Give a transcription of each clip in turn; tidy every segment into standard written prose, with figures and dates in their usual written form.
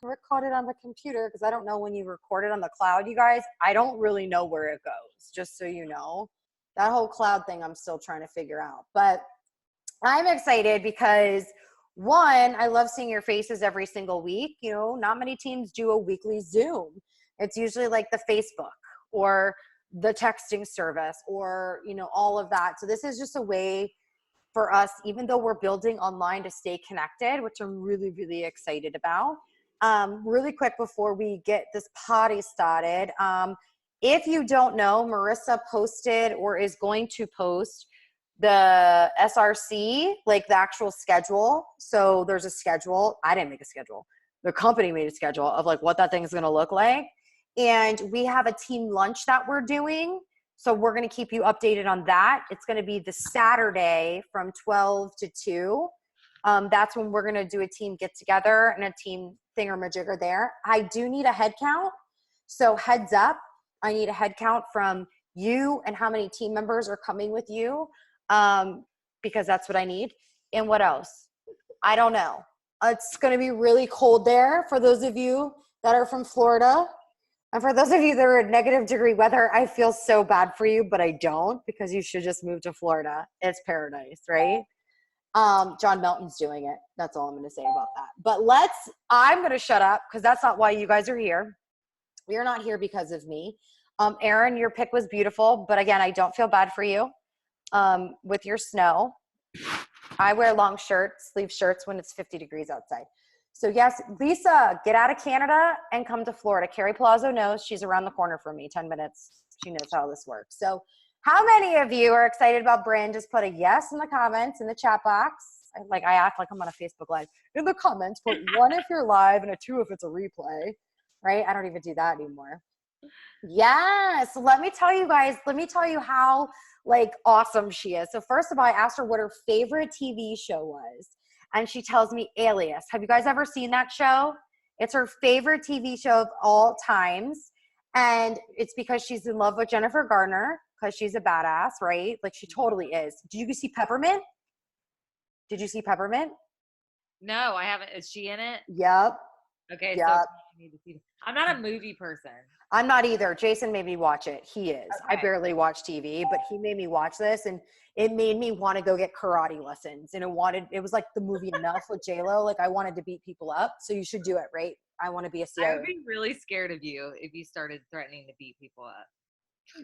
record it on the computer because I don't know when you record it on the cloud, you guys. I don't really know where it goes, just so you know. That whole cloud thing I'm still trying to figure out. But I'm excited because one, I love seeing your faces every single week. You know, not many teams do a weekly Zoom. It's usually like the Facebook or the texting service or, you know, all of that. So this is just a way for us, even though we're building online, to stay connected, which I'm really, really excited about. Really quick before we get this potty started, if you don't know, Marissa posted or is going to post the SRC, like the actual schedule. So there's a schedule. I didn't make a schedule. The company made a schedule of like what that thing is going to look like. And we have a team lunch that we're doing. So we're going to keep you updated on that. It's going to be the Saturday from 12 to 2. That's when we're going to do a team get together and a team thingamajigger there. I do need a head count. So heads up, I need a head count from you and how many team members are coming with you, because that's what I need. And what else? I don't know. It's going to be really cold there for those of you that are from Florida. And for those of you that are in negative degree weather, I feel so bad for you, but I don't, because you should just move to Florida. It's paradise, right? John Melton's doing it. That's all I'm going to say about that. But I'm going to shut up because that's not why you guys are here. You're not here because of me. Erin, your pick was beautiful, but again, I don't feel bad for you with your snow. I wear long shirts, sleeve shirts when it's 50 degrees outside. So yes, Lisa, get out of Canada and come to Florida. Carrie Palazzo knows. She's around the corner from me, 10 minutes. She knows how this works. So how many of you are excited about Brynn? Just put a yes in the comments, in the chat box. I act like I'm on a Facebook Live. In the comments, put 1 if you're live and a 2 if it's a replay, right? I don't even do that anymore. Yes, let me tell you guys, how awesome she is. So first of all, I asked her what her favorite TV show was. And she tells me Alias. Have you guys ever seen that show? It's her favorite TV show of all times. And it's because she's in love with Jennifer Garner, because she's a badass, right? Like she totally is. Did you see Peppermint? Did you see Peppermint? No, I haven't. Is she in it? Yep. Okay, yep. so I need to see. I'm not a movie person. I'm not either. Jason made me watch it. He is. Okay. I barely watch TV, but he made me watch this, and it made me want to go get karate lessons. And it was like the movie Enough with J-Lo. Like I wanted to beat people up. So you should do it, right? I want to be a CEO. I would be really scared of you if you started threatening to beat people up.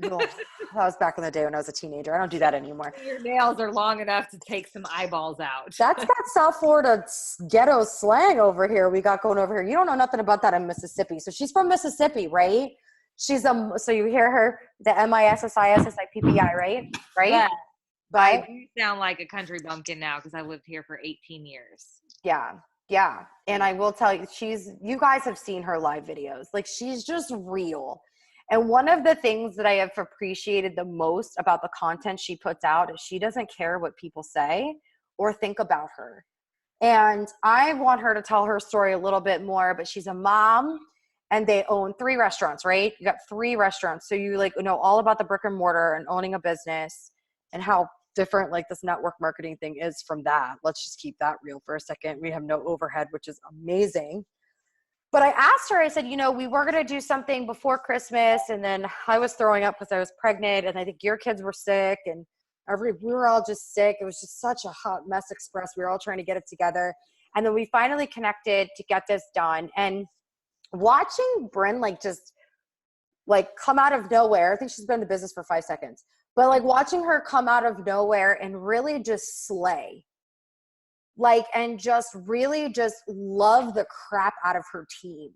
Well, that was back in the day when I was a teenager. I don't do that anymore. Your nails are long enough to take some eyeballs out. That's that South Florida ghetto slang over here we got going over here. You don't know nothing about that in Mississippi. So she's from Mississippi, right? She's so you hear her, the MISSISSIPPI, right? Right? Yeah. But I do sound like a country bumpkin now because I lived here for 18 years. Yeah. Yeah. And I will tell you, you guys have seen her live videos. Like she's just real. And one of the things that I have appreciated the most about the content she puts out is she doesn't care what people say or think about her. And I want her to tell her story a little bit more, but she's a mom and they own 3 restaurants, right? You got 3 restaurants. So you know all about the brick and mortar and owning a business and how different this network marketing thing is from that. Let's just keep that real for a second. We have no overhead, which is amazing. But I asked her, I said, we were going to do something before Christmas, and then I was throwing up because I was pregnant, and I think your kids were sick, and we were all just sick. It was just such a hot mess express. We were all trying to get it together. And then we finally connected to get this done. And watching Brynn just come out of nowhere, I think she's been in the business for 5 seconds, but watching her come out of nowhere and really just slay. And just really just love the crap out of her team.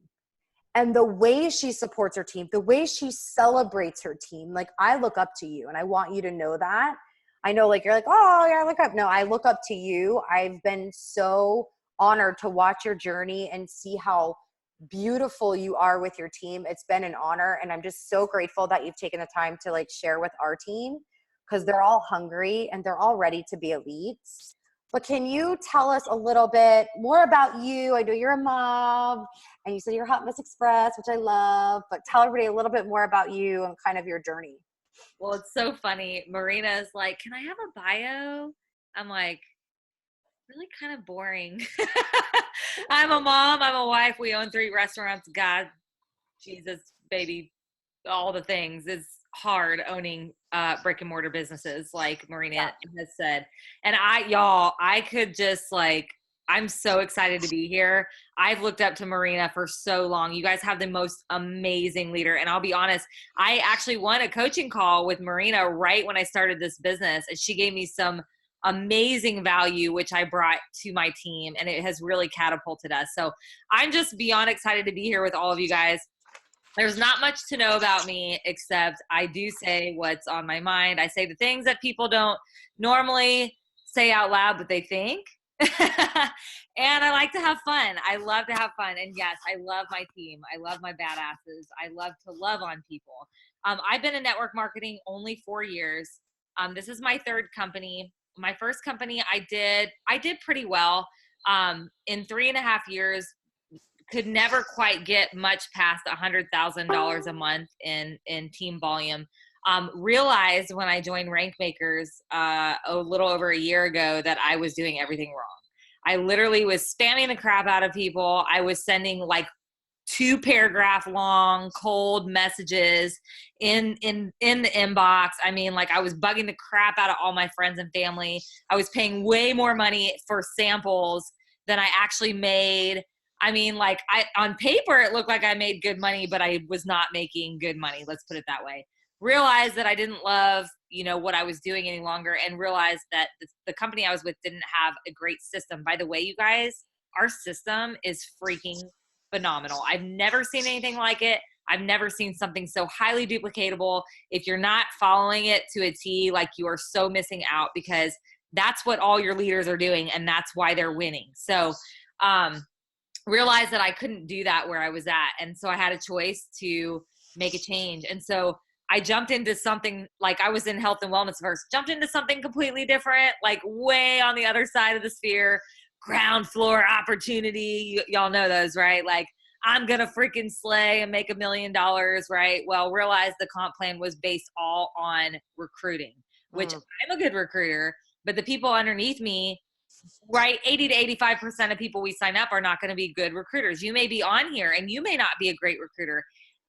And the way she supports her team, the way she celebrates her team, I look up to you and I want you to know that. I know you're oh yeah, I look up. No, I look up to you. I've been so honored to watch your journey and see how beautiful you are with your team. It's been an honor. And I'm just so grateful that you've taken the time to share with our team because they're all hungry and they're all ready to be elites. But can you tell us a little bit more about you? I know you're a mom and you said you're Hot Mess Express, which I love, but tell everybody a little bit more about you and kind of your journey. Well, it's so funny. Marina's like, can I have a bio? I'm like, really kind of boring. I'm a mom. I'm a wife. We own 3 restaurants. God, Jesus, baby, all the things. It's hard owning brick and mortar businesses, like Marina has said. And I could just like, I'm so excited to be here. I've looked up to Marina for so long. You guys have the most amazing leader. And I'll be honest, I actually won a coaching call with Marina right when I started this business. And she gave me some amazing value, which I brought to my team. And it has really catapulted us. So I'm just beyond excited to be here with all of you guys. There's not much to know about me, except I do say what's on my mind. I say the things that people don't normally say out loud, but they think. And I like to have fun. I love to have fun. And yes, I love my team. I love my badasses. I love to love on people. I've been in network marketing only 4 years. This is my 3rd company. My first company, I did pretty well. In 3.5 years, could never quite get much past $100,000 a month in team volume. Realized when I joined Rank Makers a little over a year ago that I was doing everything wrong. I literally was spamming the crap out of people. I was sending like 2-paragraph long cold messages in the inbox. I mean, like, I was bugging the crap out of all my friends and family. I was paying way more money for samples than I actually made. I mean, like, on paper, it looked like I made good money, but I was not making good money. Let's put it that way. Realized that I didn't love, what I was doing any longer, and realized that the company I was with didn't have a great system. By the way, you guys, our system is freaking phenomenal. I've never seen anything like it. I've never seen something so highly duplicatable. If you're not following it to a T, like, you are so missing out, because that's what all your leaders are doing, and that's why they're winning. So, realized that I couldn't do that where I was at. And so I had a choice to make a change. And so I jumped into something, like, I was in health and wellness first, jumped into something completely different, like way on the other side of the sphere, ground floor opportunity. Y'all know those, right? Like, I'm going to freaking slay and make $1 million, right? Well, realized the comp plan was based all on recruiting, which I'm a good recruiter, but the people underneath me, right, 80 to 85% of people we sign up are not going to be good recruiters. You may be on here and you may not be a great recruiter.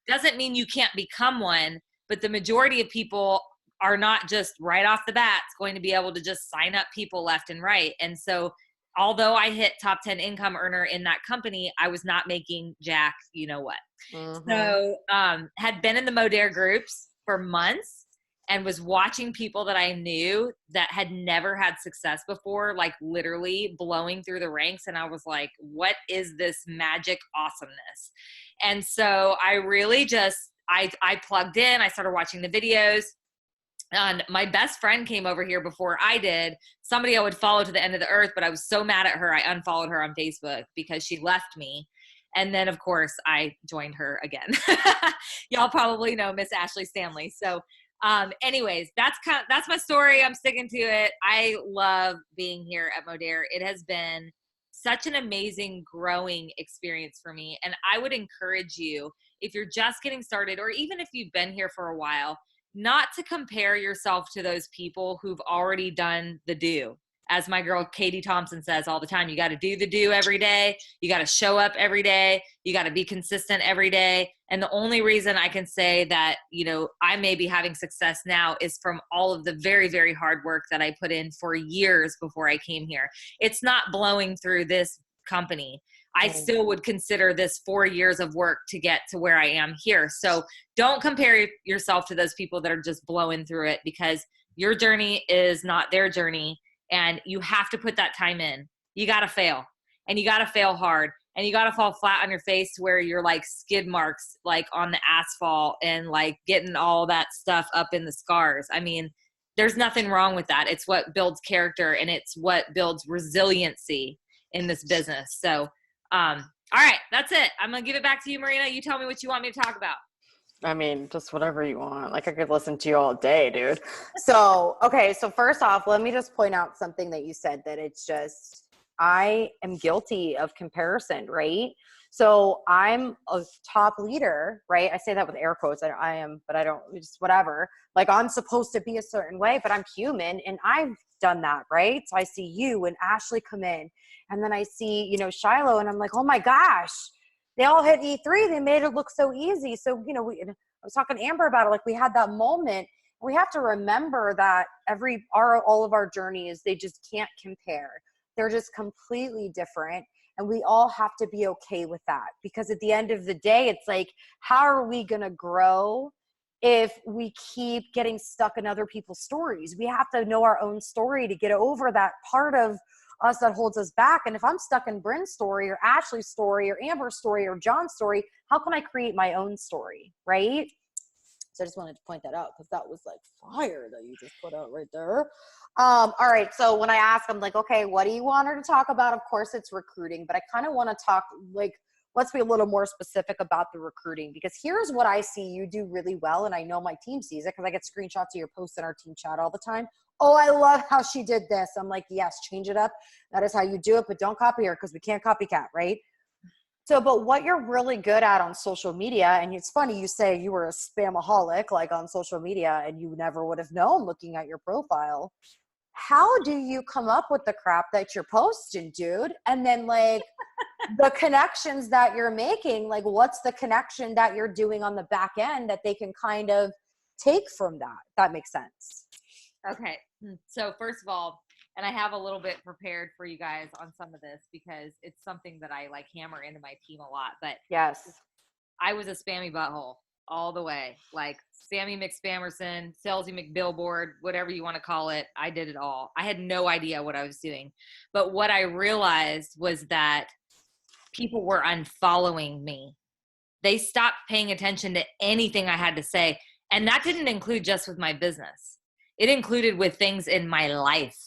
Doesn't mean you can't become one, but the majority of people are not just right off the bat going to be able to just sign up people left and right. And so although I hit top 10 income earner in that company, I was not making jack, you know what. So had been in the Modere groups for months and was watching people that I knew that had never had success before, like literally blowing through the ranks. And I was like, what is this magic awesomeness? And so I really just, I plugged in, I started watching the videos. And my best friend came over here before I did, somebody I would follow to the end of the earth, but I was so mad at her, I unfollowed her on Facebook because she left me. And then, of course, I joined her again. Y'all probably know Miss Ashley Stanley. So anyways, that's my story. I'm sticking to it. I love being here at Modere. It has been such an amazing growing experience for me. And I would encourage you, if you're just getting started, or even if you've been here for a while, not to compare yourself to those people who've already done the do. As my girl Katie Thompson says all the time, you got to do the do every day. You got to show up every day. You got to be consistent every day. And the only reason I can say that, I may be having success now is from all of the very, very hard work that I put in for years before I came here. It's not blowing through this company. I still would consider this 4 years of work to get to where I am here. So don't compare yourself to those people that are just blowing through it, because your journey is not their journey. And you have to put that time in. You got to fail, and you got to fail hard, and you got to fall flat on your face to where you're like skid marks, like on the asphalt, and like getting all that stuff up in the scars. I mean, there's nothing wrong with that. It's what builds character, and it's what builds resiliency in this business. So, all right, that's it. I'm going to give it back to you, Marina. You tell me what you want me to talk about. I mean, just whatever you want. Like, I could listen to you all day, dude. So, okay. So first off, let me just point out something that you said, that it's just, I am guilty of comparison, right? So I'm a top leader, right? I say that with air quotes. I am, but I don't, just whatever. Like I'm supposed to be a certain way, but I'm human and I've done that, right? So I see you and Ashley come in, and then I see, you know, Shiloh, and I'm like, oh my gosh, they all hit E3. They made it look so easy. So, you know, I was talking to Amber about it. Like we had that moment. We have to remember that all of our journeys, they just can't compare. They're just completely different. And we all have to be okay with that, because at the end of the day, it's like, how are we going to grow if we keep getting stuck in other people's stories? We have to know our own story to get over that part of us that holds us back. And if I'm stuck in Brynn's story or Ashley's story or Amber's story or John's story, how can I create my own story, right? So I just wanted to point that out because that was like fire that you just put out right there. All right. So when I ask, I'm like, okay, what do you want her to talk about? Of course, it's recruiting, but I kind of want to talk like, let's be a little more specific about the recruiting, because here's what I see you do really well. And I know my team sees it because I get screenshots of your posts in our team chat all the time. Oh, I love how she did this. I'm like, yes, change it up. That is how you do it, but don't copy her because we can't copycat, right? So, but what you're really good at on social media, and it's funny you say you were a spamaholic like on social media and you never would have known looking at your profile. How do you come up with the crap that you're posting, dude? And then like the connections that you're making, like what's the connection that you're doing on the back end that they can kind of take from that? That makes sense. Okay. So first of all, and I have a little bit prepared for you guys on some of this because it's something that I like hammer into my team a lot, but Yes. I was a spammy butthole all the way, like Spammy McSpammerson, Salesy McBillboard, whatever you want to call it. I did it all. I had no idea what I was doing. But what I realized was that people were unfollowing me. They stopped paying attention to anything I had to say. And that didn't include just with my business. It included with things in my life,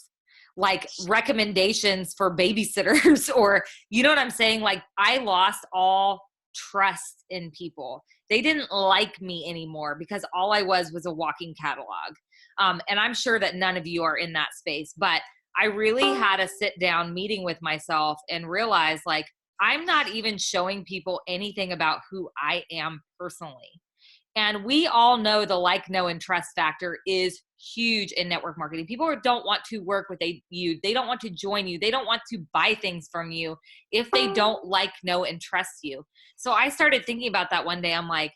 like recommendations for babysitters or, you know what I'm saying? Like I lost all trust in people. They didn't like me anymore because all I was a walking catalog. And I'm sure that none of you are in that space, but I really had a sit down meeting with myself and realize like, I'm not even showing people anything about who I am personally. And we all know the like, know, and trust factor is huge in network marketing. People don't want to work with you. They don't want to join you. They don't want to buy things from you if they don't like, know, and trust you. So I started thinking about that one day. I'm like,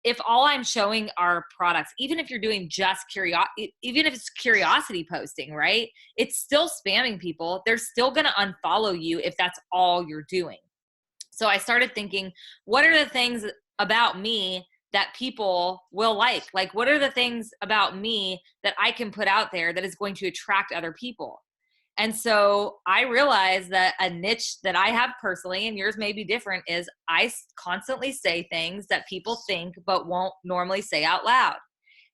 if all I'm showing are products, even if you're doing just even if it's curiosity posting, right? It's still spamming people. They're still going to unfollow you if that's all you're doing. So I started thinking, what are the things about me that people will like? Like, what are the things about me that I can put out there that is going to attract other people? And so I realized that a niche that I have personally, and yours may be different, is I constantly say things that people think but won't normally say out loud.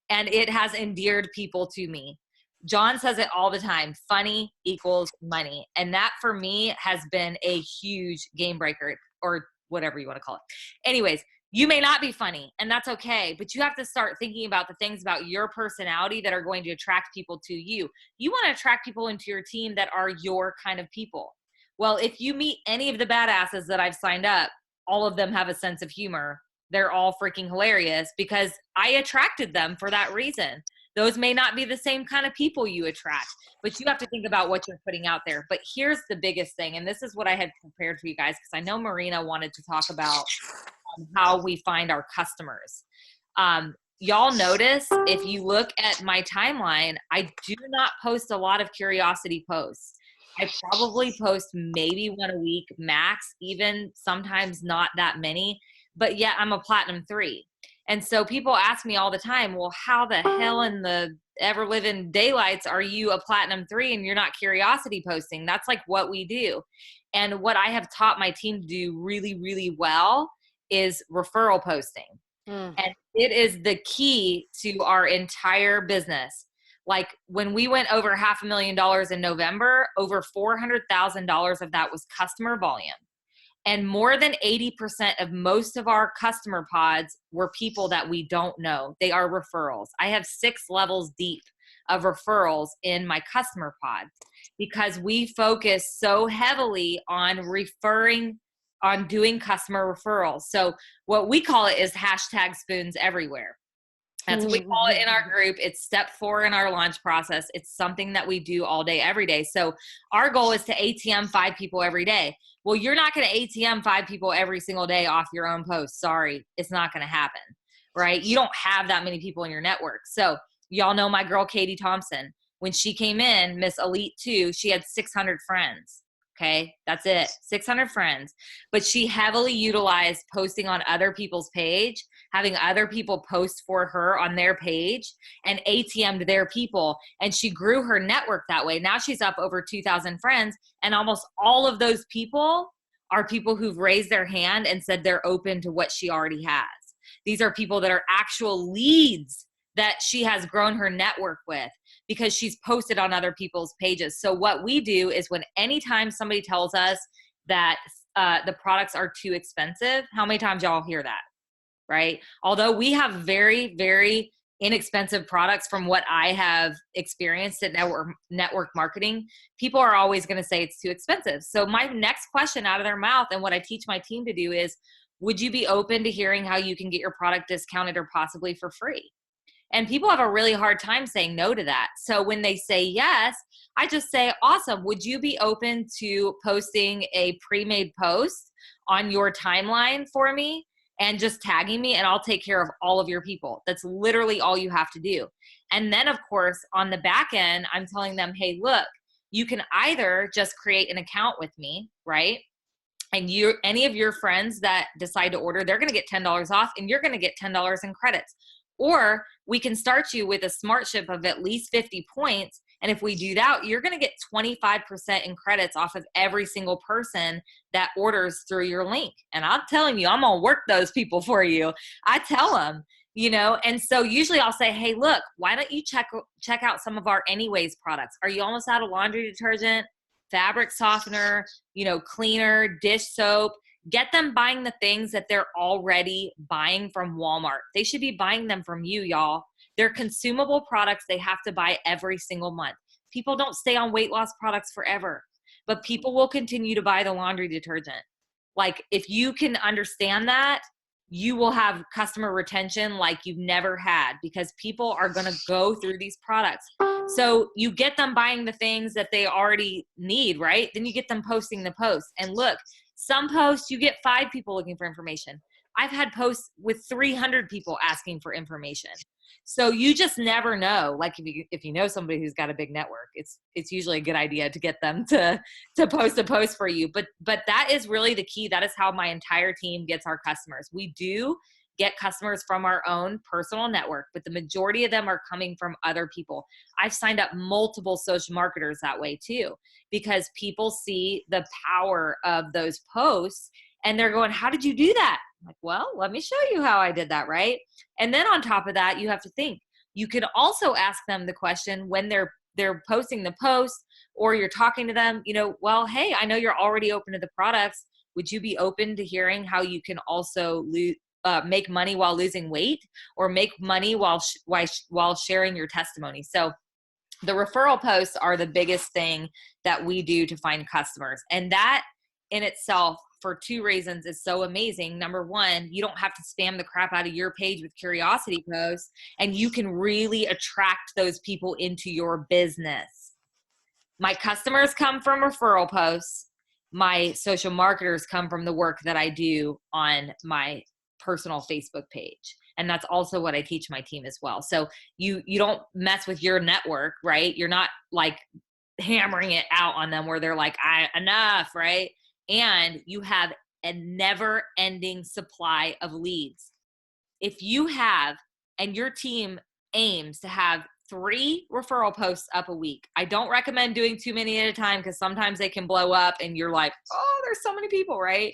And it has endeared people to me. John says it all the time, funny equals money. And that for me has been a huge game breaker, or whatever you want to call it. Anyways, you may not be funny, and that's okay, but you have to start thinking about the things about your personality that are going to attract people to you. You want to attract people into your team that are your kind of people. Well, if you meet any of the badasses that I've signed up, all of them have a sense of humor. They're all freaking hilarious because I attracted them for that reason. Those may not be the same kind of people you attract, but you have to think about what you're putting out there. But here's the biggest thing, and this is what I had prepared for you guys because I know Marina wanted to talk about how we find our customers. Y'all notice if you look at my timeline, I do not post a lot of curiosity posts. I probably post maybe one a week max, even sometimes not that many, but yet I'm a platinum 3. And so people ask me all the time, well, how the hell in the ever living daylights are you a platinum 3 and you're not curiosity posting? That's like what we do. And what I have taught my team to do really, really well is referral posting. And it is the key to our entire business. Like when we went over $500,000 in November, over $400,000 of that was customer volume. And more than 80% of most of our customer pods were people that we don't know. They are referrals. I have 6 levels deep of referrals in my customer pod because we focus so heavily on referring on doing customer referrals. So what we call it is hashtag spoons everywhere. That's what we call it in our group. It's step 4 in our launch process. It's something that we do all day, every day. So our goal is to ATM 5 people every day. Well, you're not going to ATM 5 people every single day off your own post. Sorry, it's not going to happen, right? You don't have that many people in your network. So y'all know my girl, Katie Thompson. When she came in, Miss Elite 2, she had 600 friends. Okay, that's it, 600 friends. But she heavily utilized posting on other people's page, having other people post for her on their page, and ATM'd their people. And she grew her network that way. Now she's up over 2,000 friends, and almost all of those people are people who've raised their hand and said they're open to what she already has. These are people that are actual leads that she has grown her network with, because she's posted on other people's pages. So what we do is, when anytime somebody tells us that the products are too expensive, how many times y'all hear that, right? Although we have very, very inexpensive products from what I have experienced at network marketing, people are always going to say it's too expensive. So my next question out of their mouth, and what I teach my team to do, is, would you be open to hearing how you can get your product discounted or possibly for free? And people have a really hard time saying no to that. So when they say yes, I just say, awesome. Would you be open to posting a pre-made post on your timeline for me and just tagging me, and I'll take care of all of your people? That's literally all you have to do. And then, of course, on the back end, I'm telling them, hey, look, you can either just create an account with me, right? And any of your friends that decide to order, they're going to get $10 off, and you're going to get $10 in credits. Or we can start you with a smart ship of at least 50 points. And if we do that, you're going to get 25% in credits off of every single person that orders through your link. And I'm telling you, I'm going to work those people for you. I tell them, and so usually I'll say, hey, look, why don't you check out some of our Anyways products? Are you almost out of laundry detergent, fabric softener, cleaner, dish soap? Get them buying the things that they're already buying from Walmart. They should be buying them from you, y'all. They're consumable products they have to buy every single month. People don't stay on weight loss products forever, but people will continue to buy the laundry detergent. Like, if you can understand that, you will have customer retention like you've never had, because people are going to go through these products. So you get them buying the things that they already need, right? Then you get them posting the posts. And look, some posts you get 5 people looking for information. I've had posts with 300 people asking for information. So you just never know. Like, if you know somebody who's got a big network, it's usually a good idea to get them to post a post for you. But that is really the key. That is how my entire team gets our customers. We do get customers from our own personal network, but the majority of them are coming from other people. I've signed up multiple social marketers that way too, because people see the power of those posts and they're going, how did you do that? I'm like, well, let me show you how I did that, right? And then on top of that, you have to think. You could also ask them the question when they're posting the post, or you're talking to them, well, hey, I know you're already open to the products. Would you be open to hearing how you can also make money while losing weight, or make money while sharing your testimony? So the referral posts are the biggest thing that we do to find customers. And that in itself, for 2 reasons, is so amazing. Number one, you don't have to spam the crap out of your page with curiosity posts, and you can really attract those people into your business. My customers come from referral posts. My social marketers come from the work that I do on my personal Facebook page. And that's also what I teach my team as well. So you don't mess with your network, right? You're not like hammering it out on them where they're like, enough, right? And you have a never ending supply of leads. If you have, and your team aims to have 3 referral posts up a week. I don't recommend doing too many at a time, because sometimes they can blow up and you're like, oh, there's so many people, right?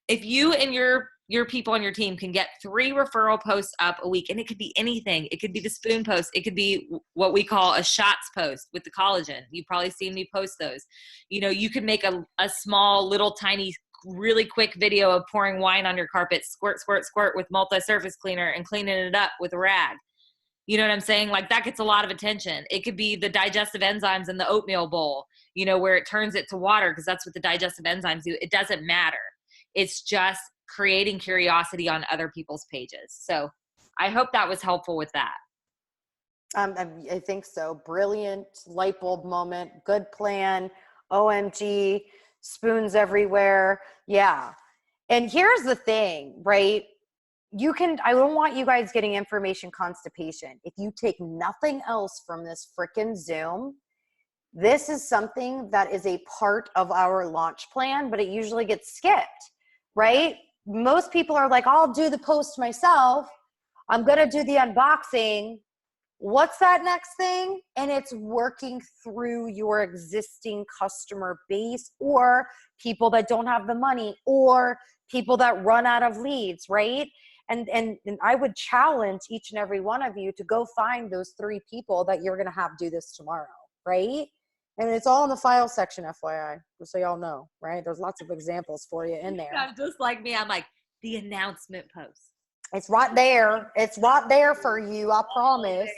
If you and your people on your team can get 3 referral posts up a week, and it could be anything. It could be the spoon post. It could be what we call a shots post with the collagen. You've probably seen me post those. You could make a small, little, tiny, really quick video of pouring wine on your carpet, squirt, squirt, squirt with multi-surface cleaner and cleaning it up with a rag. You know what I'm saying? Like, that gets a lot of attention. It could be the digestive enzymes in the oatmeal bowl, where it turns it to water, because that's what the digestive enzymes do. It doesn't matter. It's just creating curiosity on other people's pages. So I hope that was helpful with that. I think so. Brilliant light bulb moment. Good plan. OMG. Spoons everywhere. Yeah. And here's the thing, right? I don't want you guys getting information constipation. If you take nothing else from this freaking Zoom, this is something that is a part of our launch plan, but it usually gets skipped, right? Most people are like, I'll do the post myself. I'm going to do the unboxing. What's that next thing? And it's working through your existing customer base or people that don't have the money or people that run out of leads, right? And I would challenge each and every one of you to go find those 3 people that you're going to have do this tomorrow, right? And it's all in the file section, FYI, just so y'all know, right? There's lots of examples for you in there. I'm just like me. I'm like, the announcement post. It's right there. It's right there for you. I promise.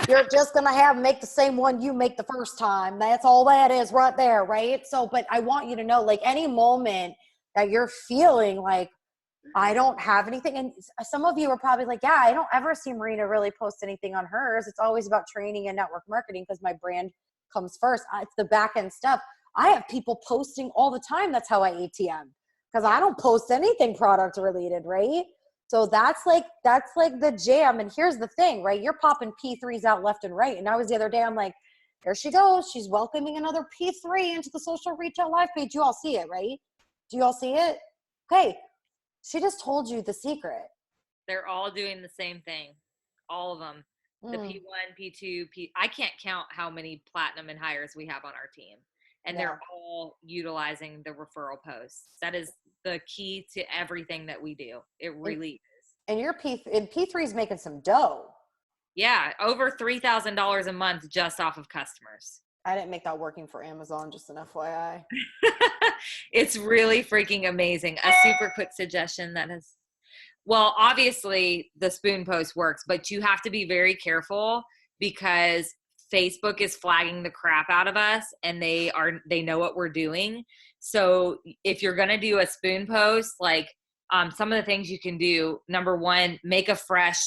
You're just going to make the same one you make the first time. That's all that is right there, right? So, but I want you to know, like, any moment that you're feeling like, I don't have anything. And some of you are probably like, yeah, I don't ever see Marina really post anything on hers. It's always about training and network marketing because my brand comes first. It's the back end stuff. I have people posting all the time. That's how I ATM because I don't post anything product related, right? So that's like the jam. And here's the thing, right? You're popping P3s out left and right. And I was the other day, I'm like, there she goes. She's welcoming another P3 into the social retail live page. You all see it, right? Do you all see it? Okay. She just told you the secret. They're all doing the same thing. All of them. The P1, P2, I can't count how many platinum and hires we have on our team. And they're all utilizing the referral posts. That is the key to everything that we do. It really is. And your P3 is making some dough. Yeah, over $3,000 a month just off of customers. I didn't make that working for Amazon, just an FYI. It's really freaking amazing. A super quick suggestion that is, well, obviously the spoon post works, but you have to be very careful because Facebook is flagging the crap out of us and they know what we're doing. So if you're going to do a spoon post, like some of the things you can do, number 1, make a fresh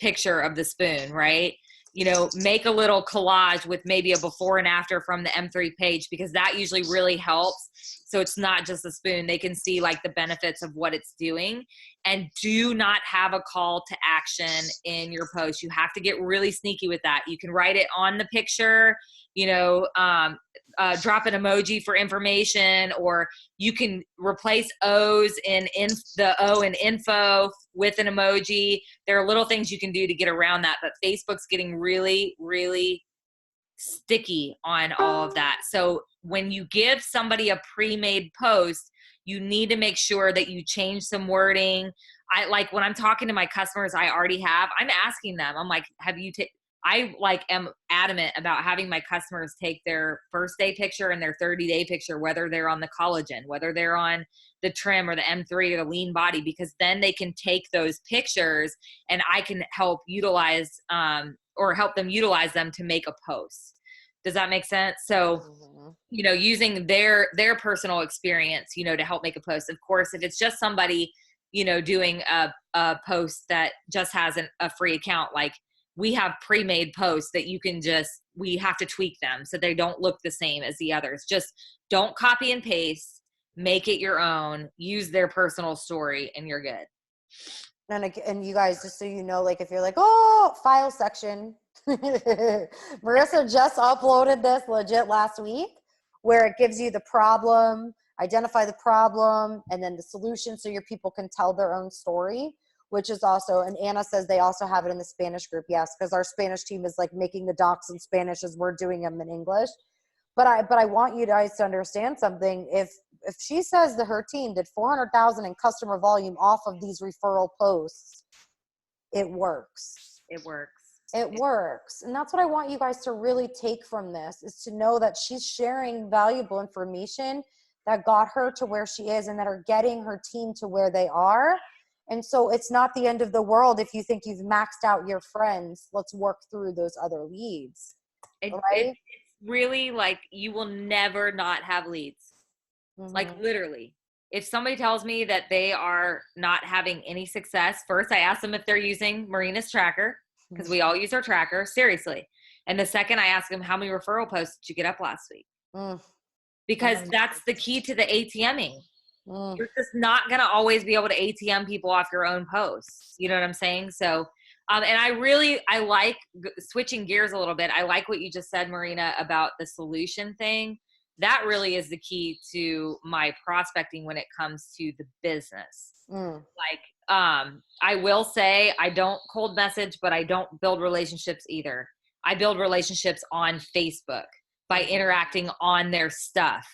picture of the spoon, right? You know, make a little collage with maybe a before and after from the M3 page because that usually really helps. So it's not just a spoon. They can see like the benefits of what it's doing. And do not have a call to action in your post. You have to get really sneaky with that. You can write it on the picture, you know, drop an emoji for information, or you can replace O's in the O in info with an emoji. There are little things you can do to get around that, but Facebook's getting really, really sticky on all of that. So when you give somebody a pre-made post, you need to make sure that you change some wording. I like when I'm talking to my customers, I'm asking them, I'm like, I am adamant about having my customers take their first day picture and their 30-day picture, whether they're on the collagen, whether they're on the trim or the M3 or the lean body, because then they can take those pictures and I can help help them utilize them to make a post. Does that make sense? So, you know, using their personal experience, you know, to help make a post. Of course, if it's just somebody, you know, doing a post that just has a free account, like we have pre-made posts that we have to tweak them so they don't look the same as the others. Just don't copy and paste, make it your own, use their personal story, and you're good. And you guys, just so you know, like if you're like, oh, file section, Marissa just uploaded this legit last week where it gives you the problem, identify the problem, and then the solution so your people can tell their own story, which is also, and Anna says they also have it in the Spanish group. Yes, because our Spanish team is like making the docs in Spanish as we're doing them in English. But I want you guys to understand something. If she says that her team did 400,000 in customer volume off of these referral posts, it works. It works. It works. And that's what I want you guys to really take from this, is to know that she's sharing valuable information that got her to where she is and that are getting her team to where they are. And so it's not the end of the world if you think you've maxed out your friends. Let's work through those other leads. Right? It's really like you will never not have leads. Like literally. if somebody tells me that they are not having any success, first I ask them if they're using Marina's tracker, because we all use our tracker, seriously. And the second I ask them, how many referral posts did you get up last week? Because that's the key to the ATMing. You're just not going to always be able to ATM people off your own posts. You know what I'm saying? So, and I like switching gears a little bit. I like what you just said, Marina, about the solution thing. That really is the key to my prospecting when it comes to the business. Like, I will say I don't cold message, but I don't build relationships either. I build relationships on Facebook by interacting on their stuff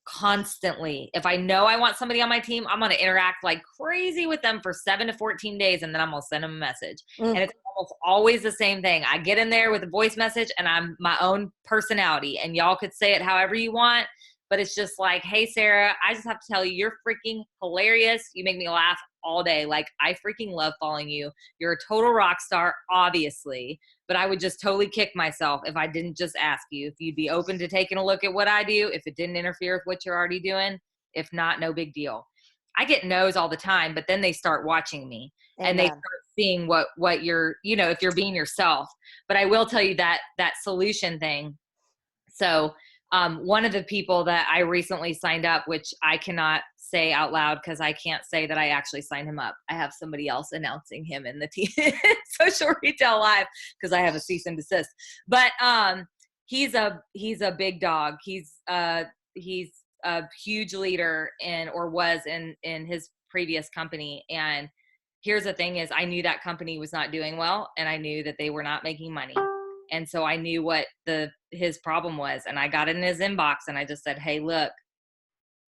constantly. If I know I want somebody on my team, I'm going to interact like crazy with them for 7 to 14 days. And then I'm going to send them a message. And it's almost always the same thing. I get in there with a voice message and I'm my own personality, and y'all could say it however you want, but it's just like, hey, Sarah, I just have to tell you, you're freaking hilarious. You make me laugh all day. Like, I freaking love following you. You're a total rock star, obviously, but I would just totally kick myself if I didn't just ask you if you'd be open to taking a look at what I do, if it didn't interfere with what you're already doing. If not, no big deal. I get no's all the time, but then they start watching me. Amen. And they start seeing what you're, if you're being yourself. But I will tell you that solution thing. So one of the people that I recently signed up, which I cannot say out loud because I can't say that I actually signed him up. I have somebody else announcing him in the social retail live because I have a cease and desist. But he's a big dog. He's a huge leader was in his previous company. And here's the thing is, I knew that company was not doing well, and I knew that they were not making money. And so I knew what his problem was. And I got in his inbox and I just said, hey, look,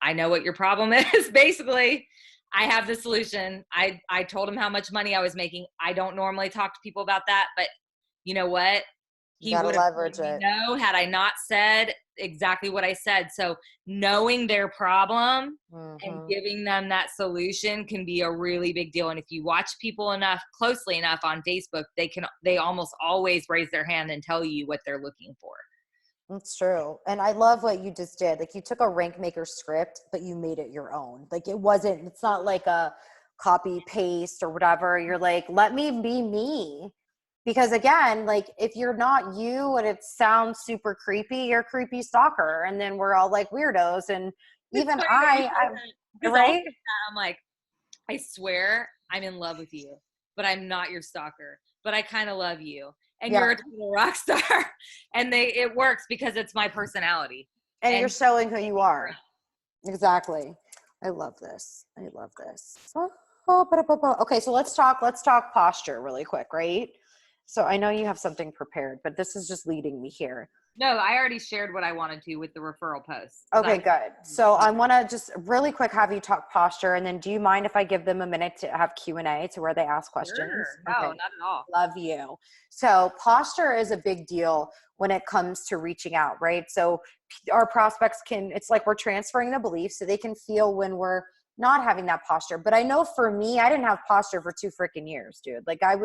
I know what your problem is. Basically, I have the solution. I told him how much money I was making. I don't normally talk to people about that, but you know what? He would have let me know had I not said exactly what I said. So knowing their problem and giving them that solution can be a really big deal. And if you watch people closely enough on Facebook, they almost always raise their hand and tell you what they're looking for. That's true. And I love what you just did. Like, you took a rank maker script, but you made it your own. Like, it's not like a copy paste or whatever. You're like, let me be me. Because again, like, if you're not you and it sounds super creepy, you're a creepy stalker. And then we're all like weirdos. And even right? I'm like, I swear I'm in love with you, but I'm not your stalker, but I kind of love you. And you're a total rock star. And it works because it's my personality. And you're showing who you are. Exactly. I love this. Okay, so let's talk posture really quick, right? So I know you have something prepared, but this is just leading me here. No, I already shared what I wanted to with the referral post. Okay, good. So I want to just really quick have you talk posture, and then do you mind if I give them a minute to have Q&A to where they ask questions? Sure. No, not at all. Love you. So posture is a big deal when it comes to reaching out, right? So our prospects it's like we're transferring the belief so they can feel when we're not having that posture. But I know for me, I didn't have posture for 2 freaking years, dude. Like, I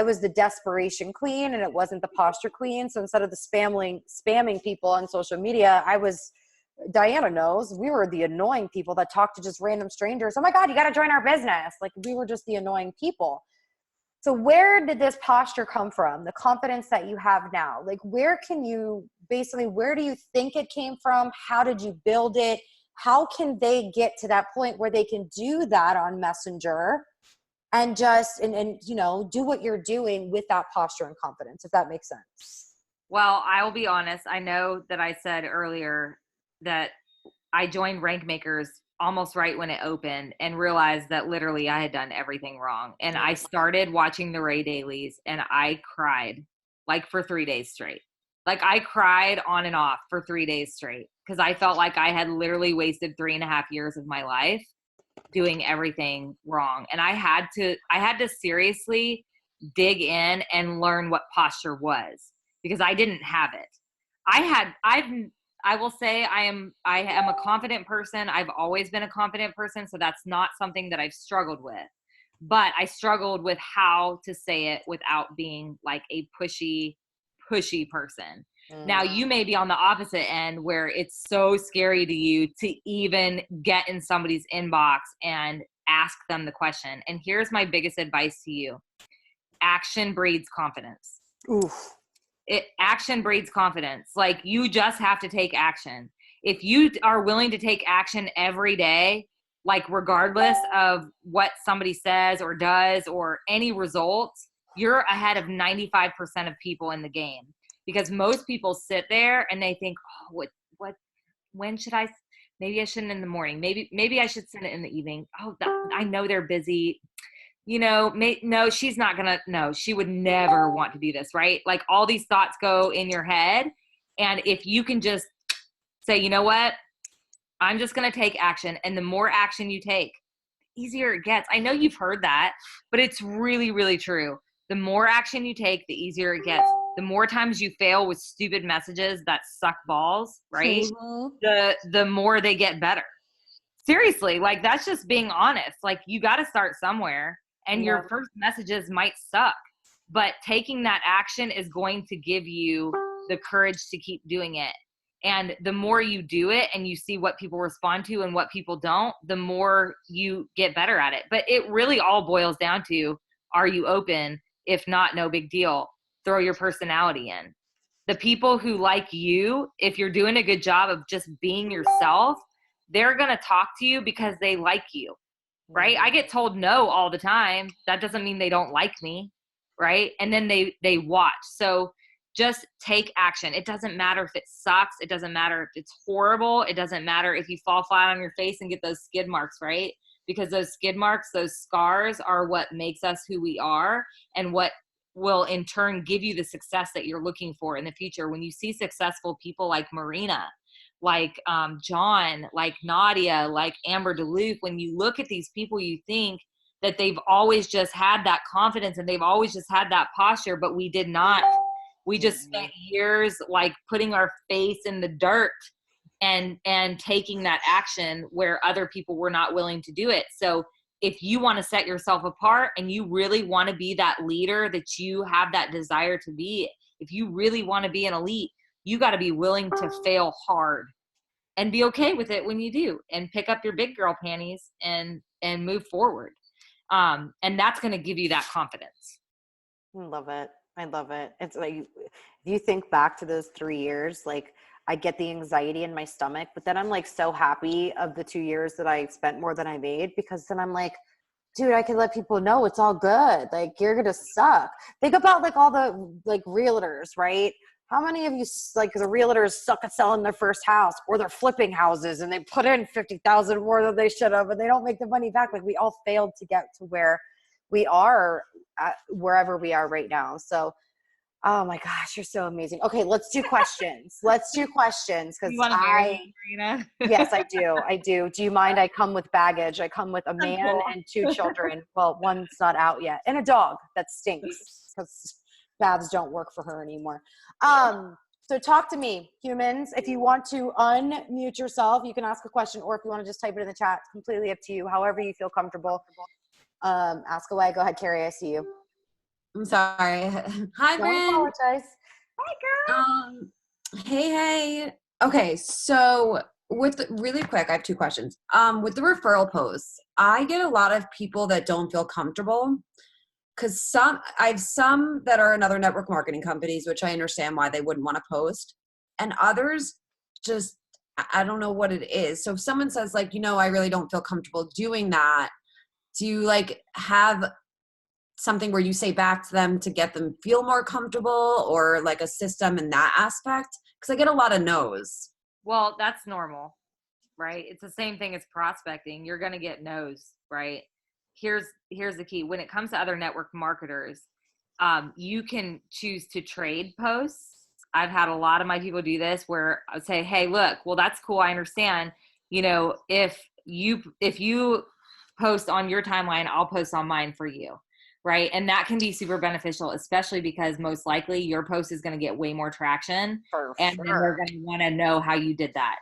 was the desperation queen, and it wasn't the posture queen. So instead of the spamming people on social media, Diana knows, we were the annoying people that talk to just random strangers. Oh my God, you got to join our business. Like, we were just the annoying people. So where did this posture come from? The confidence that you have now? Like, where do you think it came from? How did you build it? How can they get to that point where they can do that on Messenger and just, and do what you're doing with that posture and confidence, if that makes sense? Well, I'll be honest. I know that I said earlier that I joined Rank Makers almost right when it opened and realized that literally I had done everything wrong. And I started watching the Ray dailies and I cried like for 3 days straight. Like, I cried on and off for 3 days straight because I felt like I had literally wasted 3.5 years of my life doing everything wrong. And I had to seriously dig in and learn what posture was, because I didn't have it. I will say I am a confident person. I've always been a confident person. So that's not something that I've struggled with, but I struggled with how to say it without being like a pushy person. Now you may be on the opposite end where it's so scary to you to even get in somebody's inbox and ask them the question. And here's my biggest advice to you. Action breeds confidence. Oof. Action breeds confidence. Like, you just have to take action. If you are willing to take action every day, like regardless of what somebody says or does or any results, you're ahead of 95% of people in the game. Because most people sit there and they think, oh, when should I, maybe I shouldn't in the morning. Maybe I should send it in the evening. Oh, I know they're busy. You know, no, she's not going to, no, she would never want to do this, right? Like, all these thoughts go in your head. And if you can just say, you know what, I'm just going to take action. And the more action you take, the easier it gets. I know you've heard that, but it's really, really true. The more action you take, the easier it gets. The more times you fail with stupid messages that suck balls, right? The more they get better. Seriously, like, that's just being honest. Like, you got to start somewhere. And your first messages might suck, but taking that action is going to give you the courage to keep doing it. And the more you do it and you see what people respond to and what people don't, the more you get better at it. But it really all boils down to, are you open? If not, no big deal. Throw your personality in. The people who like you, if you're doing a good job of just being yourself, they're going to talk to you because they like you. Right? I get told no all the time. That doesn't mean they don't like me. Right? And then they watch. So just take action. It doesn't matter if it sucks. It doesn't matter if it's horrible. It doesn't matter if you fall flat on your face and get those skid marks, right? Because those skid marks, those scars are what makes us who we are, and what will in turn give you the success that you're looking for in the future. When you see successful people like Marina, like John, like Nadia, like Amber Duluth, when you look at these people, you think that they've always just had that confidence and they've always just had that posture, but we did not. We just spent years like putting our face in the dirt and taking that action where other people were not willing to do it. So if you want to set yourself apart and you really want to be that leader that you have that desire to be, if you really want to be an elite, you got to be willing to fail hard and be okay with it when you do, and pick up your big girl panties and move forward. And that's going to give you that confidence. I love it. I love it. It's like, if you think back to those 3 years, like, I get the anxiety in my stomach, but then I'm like so happy of the 2 years that I spent more than I made, because then I'm like, dude, I can let people know it's all good. Like, you're going to suck. Think about like all the like realtors, right? How many of you, like, the realtors suck at selling their first house, or they're flipping houses and they put in 50,000 more than they should have, and they don't make the money back. Like, we all failed to get to where we are wherever we are right now. So, oh my gosh, you're so amazing. Okay, let's do questions. Let's do questions. Because you want to marry me, Marina? Yes, I do. I do. Do you mind? I come with baggage. I come with a man and 2 children. Well, one's not out yet, and a dog that stinks because baths don't work for her anymore. So talk to me, humans. If you want to unmute yourself, you can ask a question, or if you want to just type it in the chat, it's completely up to you. However you feel comfortable. Ask away. Go ahead, Carrie. I see you. I'm sorry. Hi, Brynn. Don't apologize. Hi, girl. Hey. Okay, so really quick, I have 2 questions. With the referral posts, I get a lot of people that don't feel comfortable, because I have some that are in other network marketing companies, which I understand why they wouldn't want to post, and others just, I don't know what it is. So if someone says like, I really don't feel comfortable doing that, do you like have something where you say back to them to get them feel more comfortable, or like a system in that aspect? Because I get a lot of no's. Well, that's normal, right? It's the same thing as prospecting. You're going to get no's, right? Here's the key. When it comes to other network marketers, you can choose to trade posts. I've had a lot of my people do this, where I say, hey, look, well, that's cool. I understand. If you post on your timeline, I'll post on mine for you. Right. And that can be super beneficial, especially because most likely your post is going to get way more traction. And then they're going to want to know how you did that.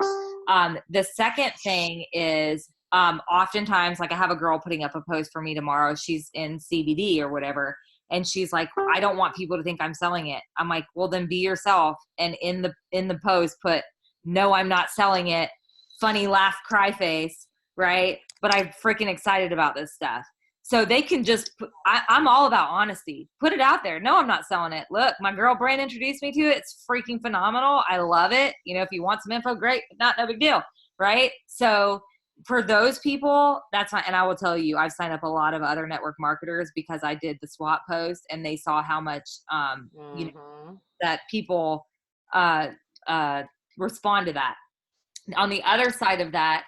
The second thing is, oftentimes, like, I have a girl putting up a post for me tomorrow. She's in CBD or whatever. And she's like, I don't want people to think I'm selling it. I'm like, well, then be yourself. And in the post put, no, I'm not selling it. Funny laugh, cry face. Right. But I'm freaking excited about this stuff. So they can just, I'm all about honesty. Put it out there. No, I'm not selling it. Look, my girl Brynn introduced me to it. It's freaking phenomenal. I love it. You know, if you want some info, great. If not, no big deal. Right. So for those people, that's fine. And I will tell you, I've signed up a lot of other network marketers because I did the SWAT post and they saw how much, you know, that people respond to that. On the other side of that,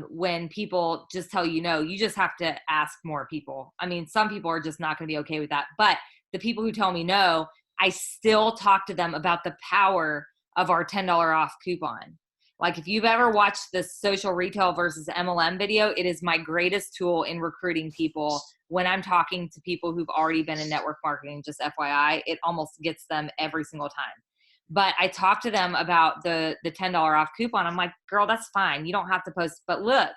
when people just tell you no, you just have to ask more people. I mean, some people are just not going to be okay with that. But the people who tell me no, I still talk to them about the power of our $10 off coupon. Like if you've ever watched the social retail versus MLM video, it is my greatest tool in recruiting people. When I'm talking to people who've already been in network marketing, just FYI, it almost gets them every single time. But I talked to them about the $10 off coupon. I'm like, girl, that's fine. You don't have to post. But look,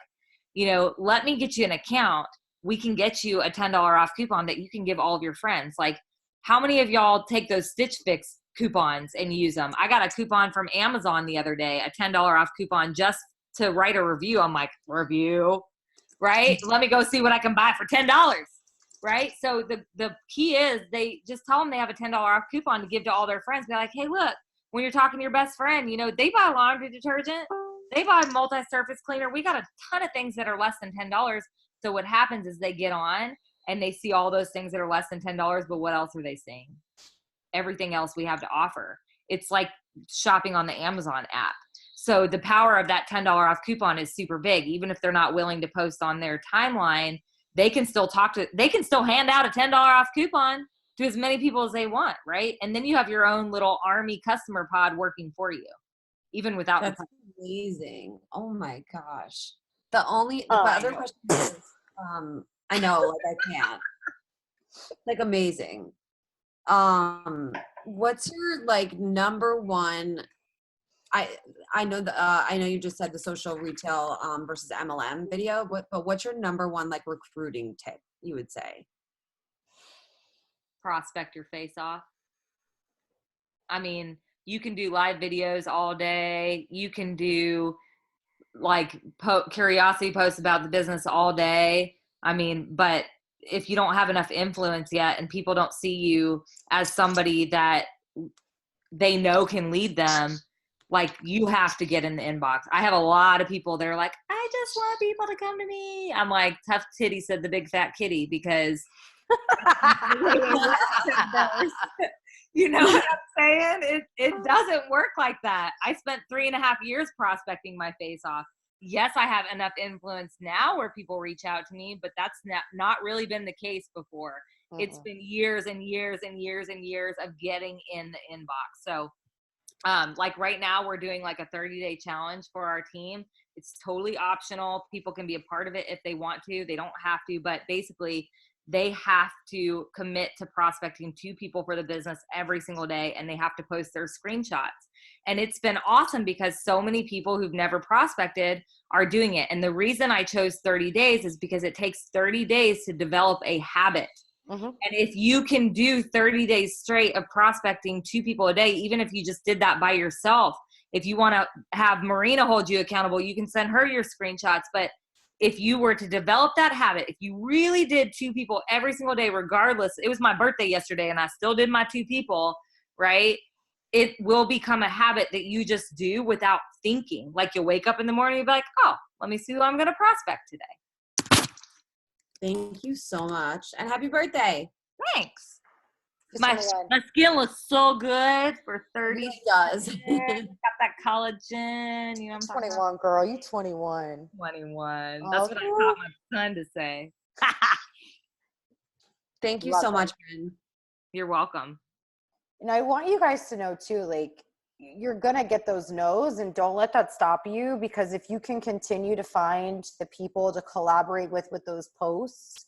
you know, let me get you an account. We can get you a $10 off coupon that you can give all of your friends. Like, how many of y'all take those Stitch Fix coupons and use them? I got a coupon from Amazon the other day, a $10 off coupon just to write a review. I'm like, review, right? Let me go see what I can buy for $10. Right. So the key is they just tell them they have a $10 off coupon to give to all their friends. Be like, hey, look, when you're talking to your best friend, you know, they buy laundry detergent, they buy multi-surface cleaner. We got a ton of things that are less than $10. So what happens is they get on and they see all those things that are less than $10. But what else are they seeing? Everything else we have to offer. It's like shopping on the Amazon app. So the power of that $10 off coupon is super big. Even if they're not willing to post on their timeline, they can still hand out a $10 off coupon to as many people as they want, right? And then you have your own little army customer pod working for you, even without. That's amazing. Oh my gosh. The other question is, I know, like I can't. Like amazing. What's your like number one? I know you just said the social retail versus MLM video, but what's your number one like recruiting tip you would say? Prospect your face off. I mean, you can do live videos all day. You can do like curiosity posts about the business all day. I mean, but if you don't have enough influence yet and people don't see you as somebody that they know can lead them, like you have to get in the inbox. I have a lot of people, they're like, I just want people to come to me. I'm like, tough titty said the big fat kitty, because you know what I'm saying? It doesn't work like that. I spent 3.5 years prospecting my face off. Yes, I have enough influence now where people reach out to me, but that's not really been the case before. It's been years and years and years and years of getting in the inbox. So like right now we're doing like a 30-day challenge for our team. It's totally optional. People can be a part of it if they want to. They don't have to, but basically they have to commit to prospecting 2 people for the business every single day, and they have to post their screenshots. And it's been awesome because so many people who've never prospected are doing it. And the reason I chose 30 days is because it takes 30 days to develop a habit. And if you can do 30 days straight of prospecting 2 people a day, even if you just did that by yourself, if you want to have Marina hold you accountable, you can send her your screenshots. But if you were to develop that habit, if you really did 2 people every single day, regardless, it was my birthday yesterday and I still did my 2 people, right? It will become a habit that you just do without thinking. Like you'll wake up in the morning and be like, oh, let me see who I'm going to prospect today. Thank you so much. And happy birthday. Thanks. My skin looks so good for 30. It does. Got that collagen. You know, I'm 21, girl. You 21. 21. That's what I taught my son to say. Thank you so much, Brynn. You're welcome. And I want you guys to know too, like, you're going to get those no's, and don't let that stop you, because if you can continue to find the people to collaborate with those posts,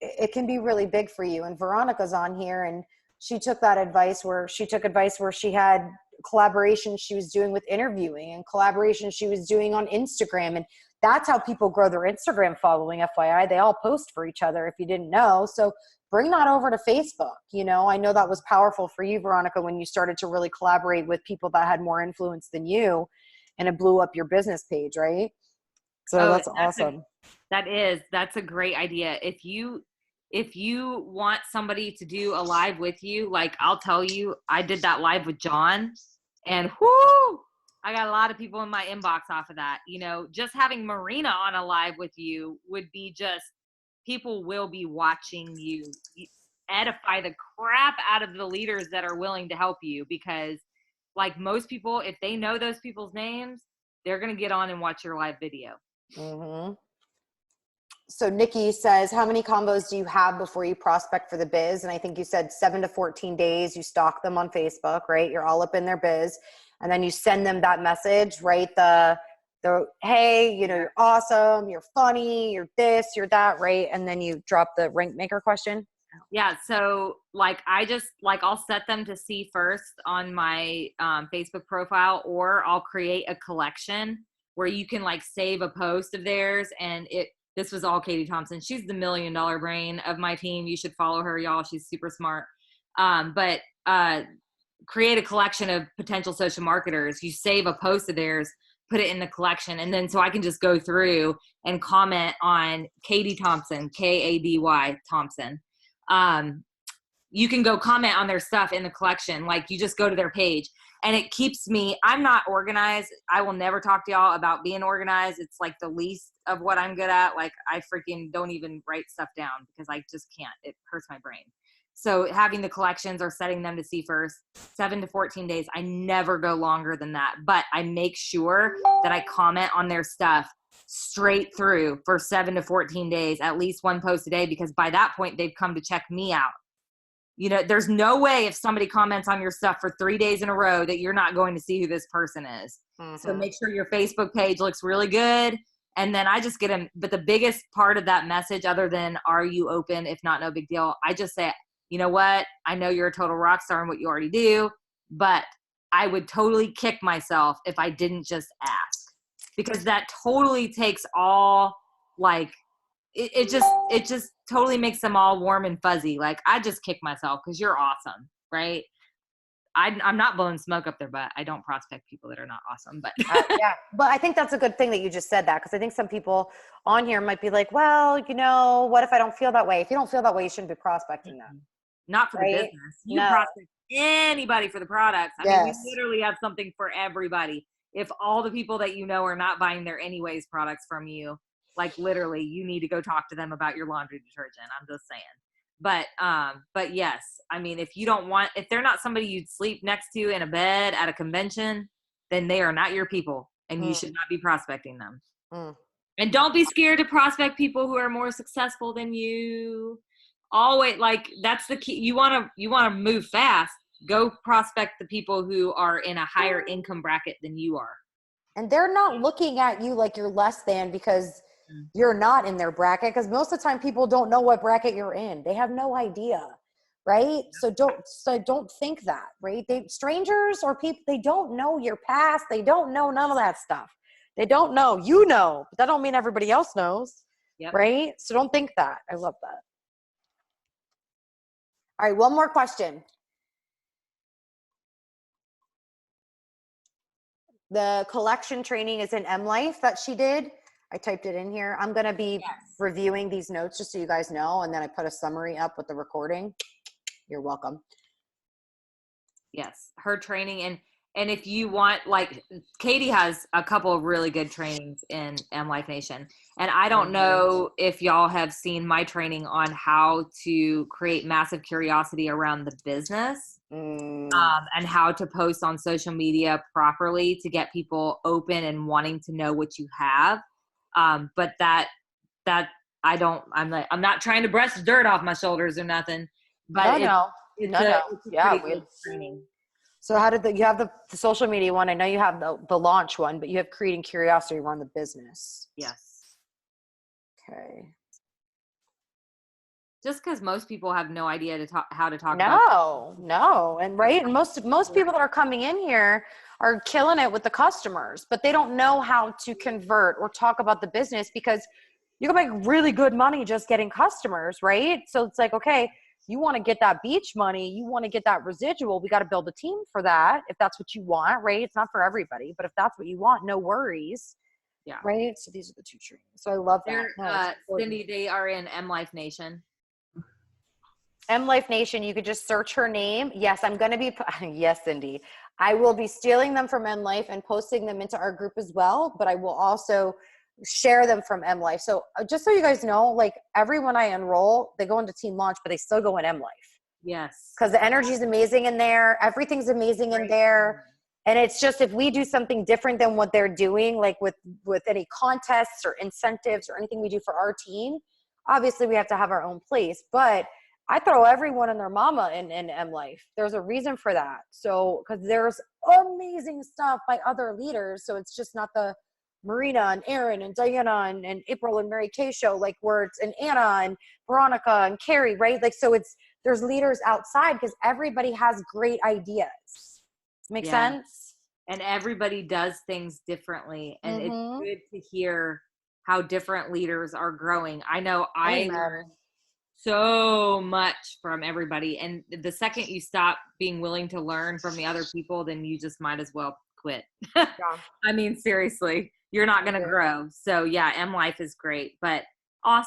it can be really big for you. And Veronica's on here, and she took advice where she had collaboration she was doing with interviewing and collaboration she was doing on Instagram. And that's how people grow their Instagram following, FYI. They all post for each other if you didn't know. So bring that over to Facebook. You know, I know that was powerful for you, Veronica, when you started to really collaborate with people that had more influence than you, and it blew up your business page, right? So that's awesome. That's a great idea. If you want somebody to do a live with you, like I'll tell you, I did that live with John, and whoo, I got a lot of people in my inbox off of that. You know, just having Marina on a live with you would be just, people will be watching you edify the crap out of the leaders that are willing to help you, because like most people, if they know those people's names, they're going to get on and watch your live video. Mm-hmm. So Nikki says, how many combos do you have before you prospect for the biz? And I think you said 7 to 14 days. You stalk them on Facebook, right? You're all up in their biz. And then you send them that message, right? The hey, you know, you're awesome, you're funny, you're this, you're that, right? And then you drop the rank maker question. Yeah. So like, I'll set them to see first on my Facebook profile, or I'll create a collection where you can like save a post of theirs. And this was all Katie Thompson. She's the $1 million brain of my team. You should follow her, y'all. She's super smart. But create a collection of potential social marketers. You save a post of theirs, put it in the collection. And then so I can just go through and comment on Katie Thompson, Kady Thompson. You can go comment on their stuff in the collection. Like you just go to their page, and it keeps me, I'm not organized. I will never talk to y'all about being organized. It's like the least of what I'm good at. Like I freaking don't even write stuff down because I just can't. It hurts my brain. So having the collections or setting them to see first, 7 to 14 days. I never go longer than that, but I make sure that I comment on their stuff straight through for 7 to 14 days, at least one post a day, because by that point they've come to check me out. You know, there's no way if somebody comments on your stuff for 3 days in a row that you're not going to see who this person is. Mm-hmm. So make sure your Facebook page looks really good. And then I just get them. But the biggest part of that message, other than are you open? If not, no big deal. I just say, you know what? I know you're a total rock star in what you already do, but I would totally kick myself if I didn't just ask, because that totally takes all like, it just totally makes them all warm and fuzzy. Like I just kick myself because you're awesome, right? I'm not blowing smoke up their butt. I don't prospect people that are not awesome, but yeah. But I think that's a good thing that you just said that, because I think some people on here might be like, well, you know, what if I don't feel that way? If you don't feel that way, you shouldn't be prospecting them. Not for the business. You prospect anybody for the products. I mean, we literally have something for everybody. If all the people that you know are not buying their anyways products from you, like literally you need to go talk to them about your laundry detergent. I'm just saying. But yes, I mean, if they're not somebody you'd sleep next to in a bed at a convention, then they are not your people, and you should not be prospecting them. And don't be scared to prospect people who are more successful than you. Always, like, that's the key. You want to move fast. Go prospect the people who are in a higher income bracket than you are. And they're not looking at you like you're less than because you're not in their bracket, because most of the time people don't know what bracket you're in. They have no idea, right? So don't think that, right? Strangers or people, they don't know your past. They don't know none of that stuff. They don't know. You know, but that don't mean everybody else knows, right? So don't think that. I love that. All right, one more question. The collection training is in M Life that she did. I typed it in here. I'm going to be reviewing these notes just so you guys know. And then I put a summary up with the recording. You're welcome. Yes. Her training. And if you want, like, Katie has a couple of really good trainings in M Life Nation. And I don't know if y'all have seen my training on how to create massive curiosity around the business. And how to post on social media properly to get people open and wanting to know what you have. But that I'm not trying to brush dirt off my shoulders or nothing, but it's a pretty good training. So how did you have the social media one? I know you have the launch one, but you have creating curiosity around the business. Yes. Okay. Just because most people have no idea how to talk about. No. And right. And most people that are coming in here are killing it with the customers, but they don't know how to convert or talk about the business because you can make really good money just getting customers, right? So it's like, okay, you want to get that beach money, you want to get that residual, we got to build a team for that if that's what you want, right? It's not for everybody, but if that's what you want, no worries. Yeah. Right? So these are the two trainings. So I love that. No, Cindy, they are in M Life Nation. M Life Nation, you could just search her name. Yes, I'm going to be, yes, Cindy. I will be stealing them from M Life and posting them into our group as well, but I will also share them from M Life. So just so you guys know, like everyone I enroll, they go into Team Launch, but they still go in M Life. Yes. Because the energy is amazing in there. Everything's amazing in there. And it's just, if we do something different than what they're doing, like with any contests or incentives or anything we do for our team, obviously we have to have our own place. But I throw everyone and their mama in M Life. There's a reason for that. So, because there's amazing stuff by other leaders. So it's just not the Marina and Aaron and Diana and April and Mary Kay show, like where it's and Anna and Veronica and Carrie, right? Like, so there's leaders outside because everybody has great ideas. Make sense? And everybody does things differently. And it's good to hear how different leaders are growing. I know I learned so much from everybody. And the second you stop being willing to learn from the other people, then you just might as well quit. Yeah. I mean, seriously, you're not going to grow. So yeah, M Life is great. But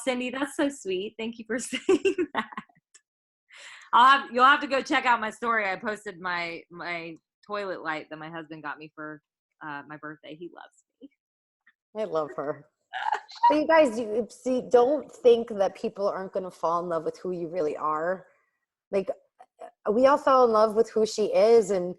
Cindy, that's so sweet. Thank you for saying that. You'll have to go check out my story. I posted my toilet light that my husband got me for my birthday. He loves me. I love her. So you guys, don't think that people aren't going to fall in love with who you really are. Like, we all fell in love with who she is, and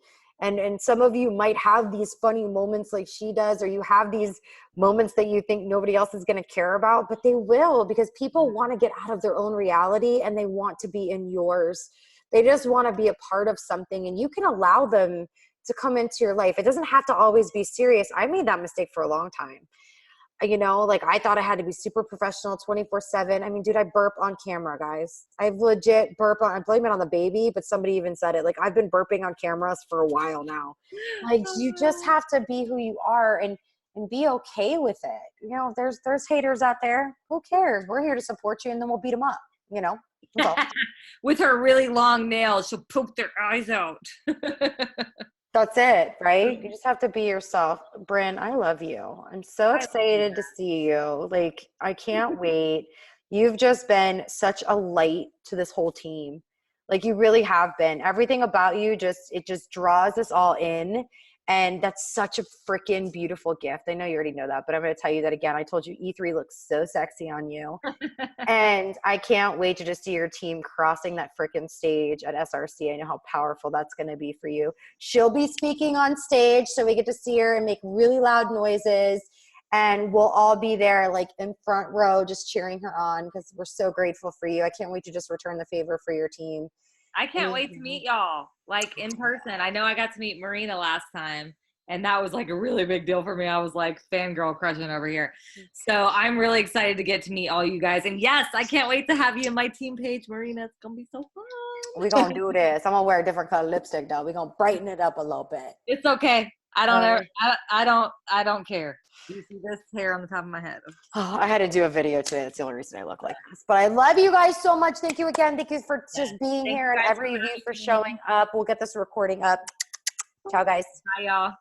some of you might have these funny moments like she does, or you have these moments that you think nobody else is going to care about, but they will, because people want to get out of their own reality and they want to be in yours. They just want to be a part of something, and you can allow them to come into your life. It doesn't have to always be serious. I made that mistake for a long time. You know, like I thought I had to be super professional 24/7. I mean, dude, I burp on camera, guys. I've legit I blame it on the baby, but somebody even said it. Like, I've been burping on cameras for a while now. Like, you just have to be who you are and be okay with it. You know, there's haters out there. Who cares? We're here to support you, and then we'll beat them up, you know? With her really long nails, she'll poke their eyes out. That's it, right? You just have to be yourself. Brynn, I love you. I'm so excited to see you. Like, I can't wait. You've just been such a light to this whole team. Like, you really have been. Everything about you it just draws us all in. And that's such a freaking beautiful gift. I know you already know that, but I'm going to tell you that again. I told you E3 looks so sexy on you. And I can't wait to just see your team crossing that freaking stage at SRC. I know how powerful that's going to be for you. She'll be speaking on stage, so we get to see her and make really loud noises. And we'll all be there, like in front row, just cheering her on, because we're so grateful for you. I can't wait to just return the favor for your team. I can't wait to meet y'all, like, in person. I know I got to meet Marina last time, and that was like a really big deal for me. I was like fangirl crushing over here. So I'm really excited to get to meet all you guys. And yes, I can't wait to have you in my team page, Marina. It's going to be so fun. We're going to do this. I'm going to wear a different color lipstick, though. We're going to brighten it up a little bit. It's okay. I don't care. You see this hair on the top of my head. Oh, I had to do a video today. That's the only reason I look like this. But I love you guys so much. Thank you again. Thank you for just being here, and every of you for showing up. We'll get this recording up. Ciao, guys. Bye, y'all.